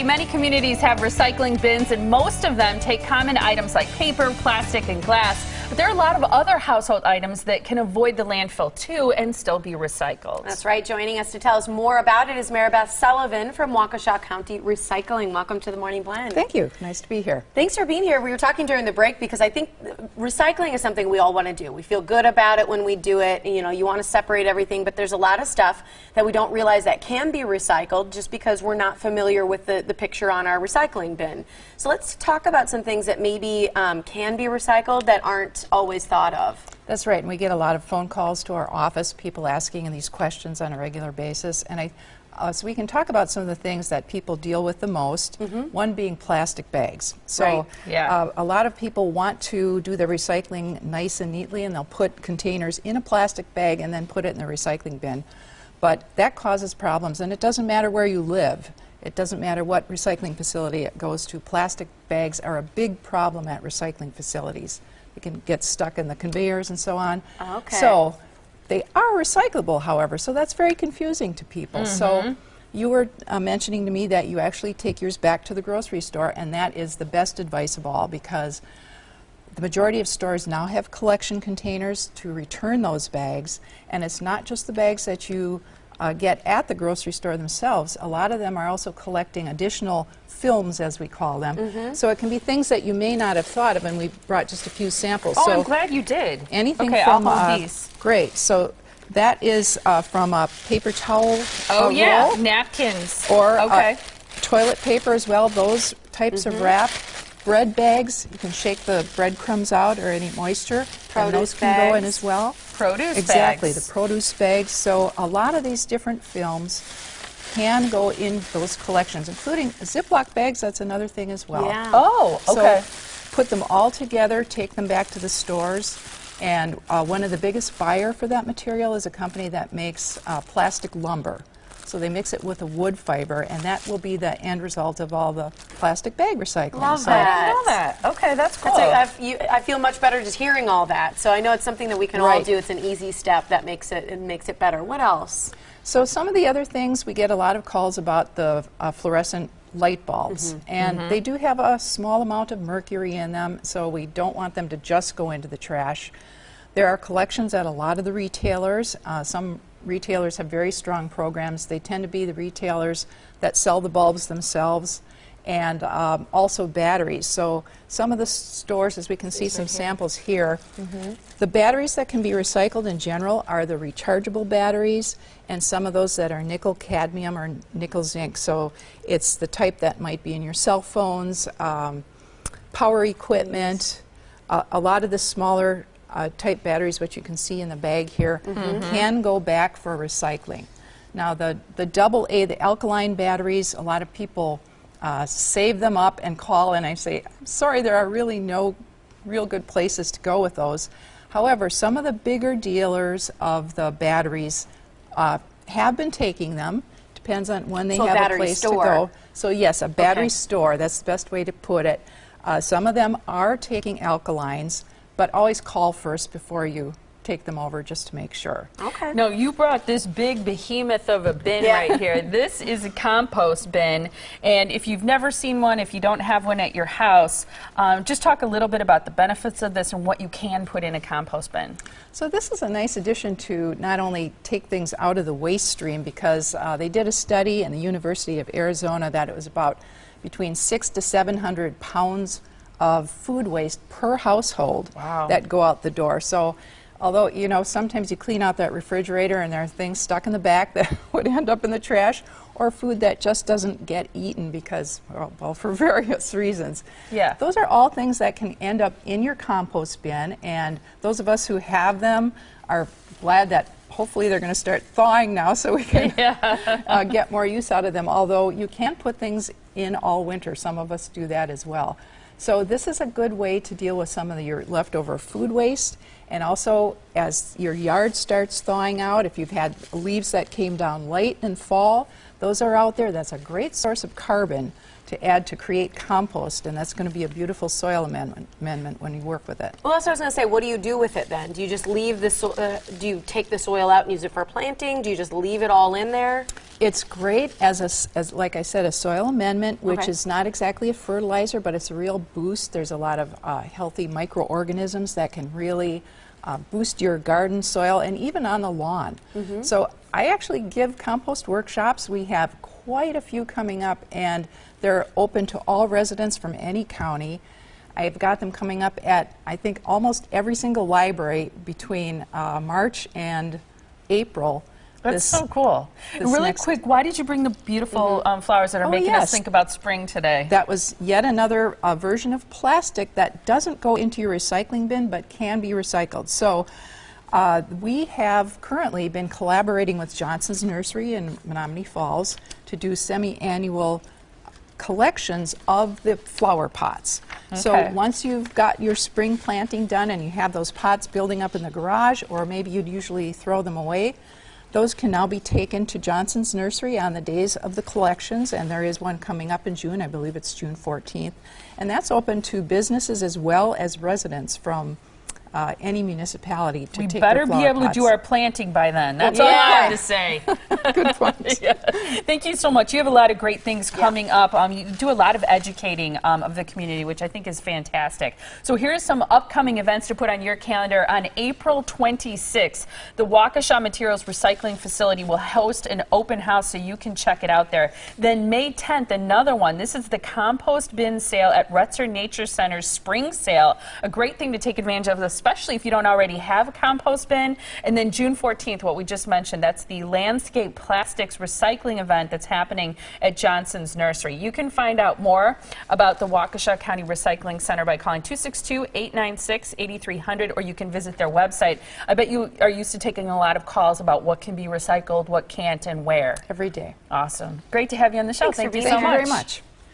Many communities have recycling bins, and most of them take common items like paper, plastic, and glass. But there are a lot of other household items that can avoid the landfill, too, and still be recycled. That's right. Joining us to tell us more about it is Maribeth Sullivan from Waukesha County Recycling. Welcome to the Morning Blend. Thank you. Nice to be here. Thanks for being here. We were talking during the break because I think recycling is something we all want to do. We feel good about it when we do it. You know, you want to separate everything, but there's a lot of stuff that we don't realize that can be recycled just because we're not familiar with the picture on our recycling bin. So let's talk about some things that maybe can be recycled that aren't always thought of. That's right, and we get a lot of phone calls to our office, people asking these questions on a regular basis, and so we can talk about some of the things that people deal with the most, one being plastic bags. So right. Yeah. A lot of people want to do their recycling nice and neatly, and they'll put containers in a plastic bag and then put it in the recycling bin. But that causes problems, and it doesn't matter where you live. It doesn't matter what recycling facility it goes to. Plastic bags are a big problem at recycling facilities. They can get stuck in the conveyors and so on. Okay. So they are recyclable, however, so that's very confusing to people. So you were mentioning to me that you actually take yours back to the grocery store, and that is the best advice of all, because the majority of stores now have collection containers to return those bags, and it's not just the bags that you get at the grocery store themselves. A lot of them are also collecting additional films, as we call them. So it can be things that you may not have thought of, and we brought just a few samples. Oh, so I'm glad you did. Anything okay, from I'll hold these. Great. So that is from a paper towel yeah, roll, napkins. or okay. Toilet paper as well. Those types of wrap. Bread bags, you can shake the breadcrumbs out or any moisture, and those can go in as well. Produce exactly, bags. the produce bags. So a lot of these different films can go in those collections, including Ziploc bags. That's another thing as well. Yeah. Oh, okay. So put them all together, take them back to the stores, and one of the biggest buyer for that material is a company that makes plastic lumber. So they mix it with a wood fiber, and that will be the end result of all the plastic bag recycling. Love that. I didn't know that. Okay, that's cool. I feel much better just hearing all that. So I know it's something that we can all Right. do. It's an easy step that makes it better. What else? So some of the other things, we get a lot of calls about the fluorescent light bulbs, and they do have a small amount of mercury in them, so we don't want them to just go into the trash. There are collections at a lot of the retailers. Some retailers have very strong programs. They tend to be the retailers that sell the bulbs themselves, and also batteries. So some of the stores, as we can see some samples here, the batteries that can be recycled in general are the rechargeable batteries, and some of those that are nickel cadmium or nickel zinc. So it's the type that might be in your cell phones, power equipment. A lot of the smaller type batteries, which you can see in the bag here, can go back for recycling. Now the AA, the alkaline batteries, a lot of people save them up and call, and I say, I'm sorry, there are really no real good places to go with those. However, some of the bigger dealers of the batteries have been taking them. Depends on when they have a place to go. So yes, a battery store, that's the best way to put it. Some of them are taking alkalines, but always call first before you take them over, just to make sure. Okay. No, you brought this big behemoth of a bin right here. This is a compost bin, and if you've never seen one, if you don't have one at your house, just talk a little bit about the benefits of this and what you can put in a compost bin. So this is a nice addition to not only take things out of the waste stream, because they did a study in the University of Arizona that it was about between 600 to 700 pounds of food waste per household that go out the door. So although, you know, sometimes you clean out that refrigerator and there are things stuck in the back that would end up in the trash, or food that just doesn't get eaten because, well, for various reasons. Yeah. Those are all things that can end up in your compost bin, and those of us who have them are glad that hopefully they're going to start thawing now so we can get more use out of them, although you can put things in all winter. Some of us do that as well. So this is a good way to deal with some of your leftover food waste, and also as your yard starts thawing out, if you've had leaves that came down late in fall, those are out there. That's a great source of carbon to add to create compost, and that's going to be a beautiful soil amendment when you work with it. Well, that's what I was going to say. What do you do with it then? Do you just leave the do you take the soil out and use it for planting? Do you just leave it all in there? It's great as like I said, a soil amendment, which is not exactly a fertilizer, but it's a real boost. There's a lot of healthy microorganisms that can really boost your garden soil and even on the lawn. So I actually give compost workshops. We have quite a few coming up, and they're open to all residents from any county. I've got them coming up at, I think, almost every single library between March and April. That's so cool. And really quick, why did you bring the beautiful flowers that are making us think about spring today? That was yet another version of plastic that doesn't go into your recycling bin but can be recycled. So we have currently been collaborating with Johnson's Nursery in Menominee Falls to do semi-annual collections of the flower pots. So once you've got your spring planting done and you have those pots building up in the garage, or maybe you'd usually throw them away, those can now be taken to Johnson's Nursery on the days of the collections, and there is one coming up in June. I believe it's June 14th. And that's open to businesses as well as residents from any municipality to take their flower pots. We better be able to do our planting by then. That's all I have to say. Good point. Thank you so much. You have a lot of great things coming up. You do a lot of educating of the community, which I think is fantastic. So here's some upcoming events to put on your calendar. On April 26th, the Waukesha Materials Recycling Facility will host an open house, so you can check it out there. Then May 10th, another one. This is the compost bin sale at Retzer Nature Center's spring sale. A great thing to take advantage of, especially if you don't already have a compost bin. And then June 14th, what we just mentioned, that's the landscape plastics recycling event that's happening at Johnson's Nursery. You can find out more about the Waukesha County Recycling Center by calling 262-896-8300, or you can visit their website. I bet you are used to taking a lot of calls about what can be recycled, what can't, and where. Every day. Awesome. Great to have you on the show. Thank you so much. Thank you very much.